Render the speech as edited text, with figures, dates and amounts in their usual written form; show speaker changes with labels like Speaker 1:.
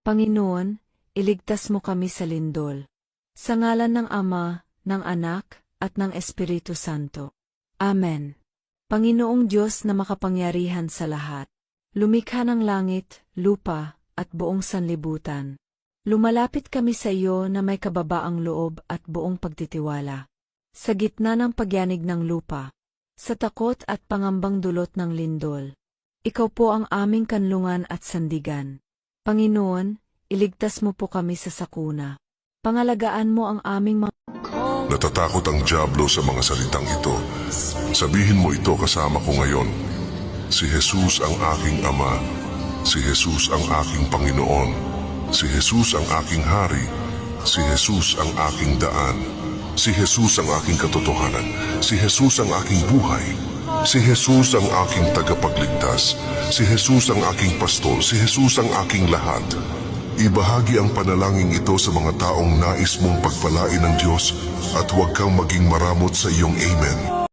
Speaker 1: Panginoon, iligtas mo kami sa lindol. Sa ngalan ng Ama, ng Anak, at ng Espiritu Santo. Amen. Panginoong Diyos na makapangyarihan sa lahat, lumikha ng langit, lupa, at buong sanlibutan. Lumalapit kami sa iyo na may kababaang loob at buong pagtitiwala. Sa gitna ng pagyanig ng lupa, sa takot at pangambang dulot ng lindol, ikaw po ang aming kanlungan at sandigan. Panginoon, iligtas mo po kami sa sakuna. Pangalagaan mo ang aming mga...
Speaker 2: Natatakot ang dyablo sa mga salitang ito. Sabihin mo ito kasama ko ngayon. Si Jesus ang aking Ama. Si Jesus ang aking Panginoon. Si Jesus ang aking Hari. Si Jesus ang aking daan. Si Jesus ang aking katotohanan. Si Jesus ang aking buhay. Si Jesus ang aking tagapagligtas. Si Jesus ang aking pastol. Si Jesus ang aking lahat. Ibahagi ang panalangin ito sa mga taong nais mong pagpalain ng Diyos at huwag kang maging maramot sa iyong amen.